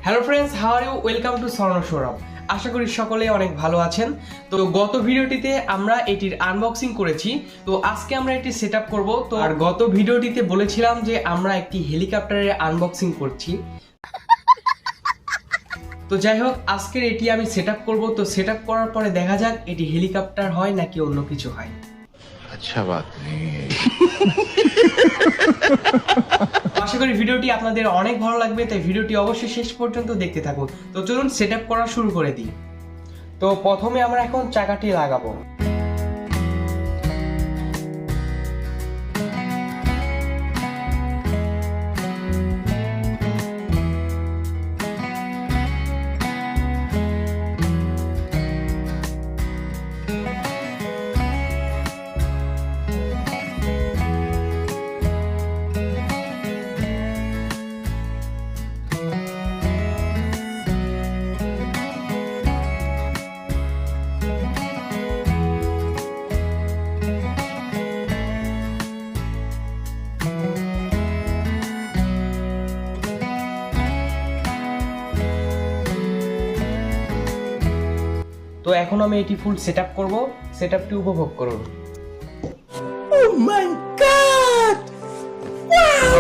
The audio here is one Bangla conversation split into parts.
Hello friends, how are you? Welcome to Swarna Sourav. আশা করি সকলে অনেক ভালো আছেন। তো গত ভিডিওটিতে আমরা এটির আনবক্সিং করেছি, তো আজকে আমরা এটি সেট আপ করবো। তো আর গত ভিডিওটিতে বলেছিলাম যে আমরা একটি হেলিকপ্টারের আনবক্সিং করছি। তো যাই হোক, আজকের এটি আমি সেট আপ করবো। তো সেট আপ করার পরে দেখা যাক এটি হেলিকপ্টার হয় নাকি অন্য কিছু হয়। अच्छा बात नहीं है। আশা করি ভিডিওটি আপনাদের অনেক ভালো লাগবে, তাই ভিডিওটি অবশ্যই শেষ পর্যন্ত দেখতে থাকুন। তো চলুন সেট আপ করা শুরু করে দিই। তো প্রথমে আমরা এখন চাকাটি লাগাবো। তো এখন আমি এটি ফুল সেট আপ করবো। সেট আপটি উপভোগ করুন। Oh my God! Wow!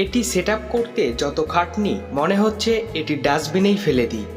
এটি সেট আপ করতে যত খাটনি, মনে হচ্ছে এটি ডাস্টবিনেই ফেলে দিই।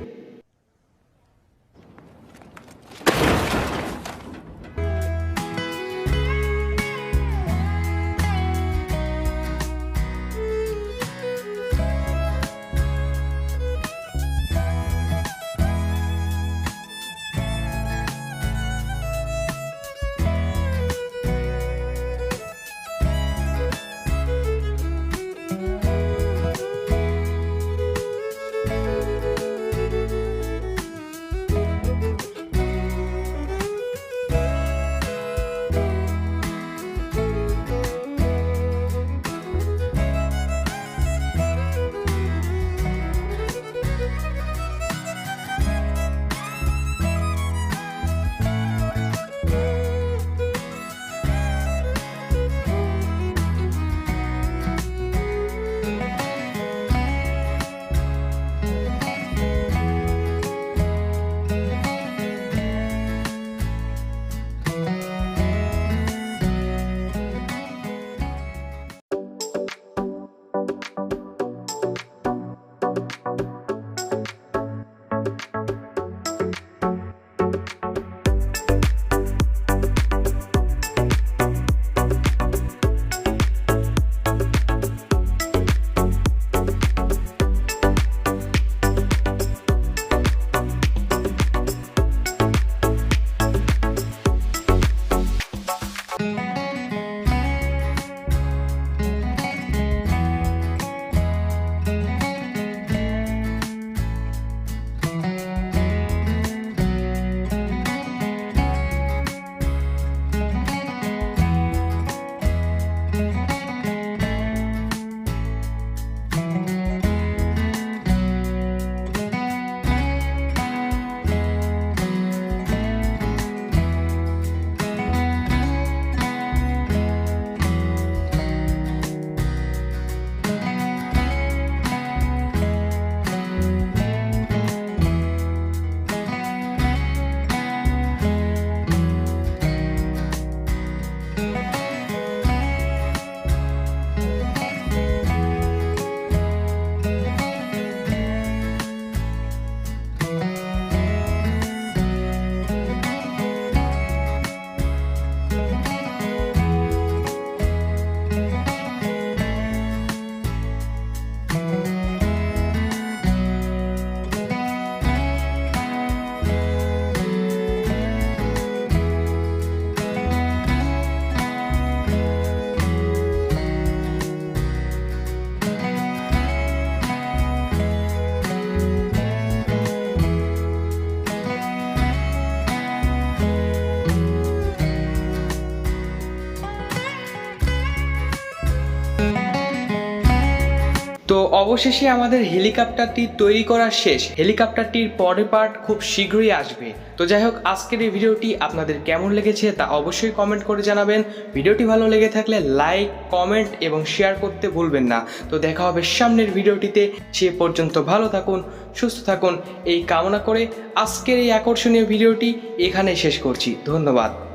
তো অবশেষে আমাদের হেলিকপ্টারটি তৈরি করা শেষ। হেলিকপ্টারটির পরের পার্ট খুব শীঘ্রই আসবে। তো যাই হোক, আজকের এই ভিডিওটি আপনাদের কেমন লেগেছে তা অবশ্যই কমেন্ট করে জানাবেন। ভিডিওটি ভালো লেগে থাকলে লাইক, কমেন্ট এবং শেয়ার করতে ভুলবেন না। তো দেখা হবে সামনের ভিডিওটিতে। সে পর্যন্ত ভালো থাকুন, সুস্থ থাকুন এই কামনা করে আজকের এই আকর্ষণীয় ভিডিওটি এখানে শেষ করছি। ধন্যবাদ।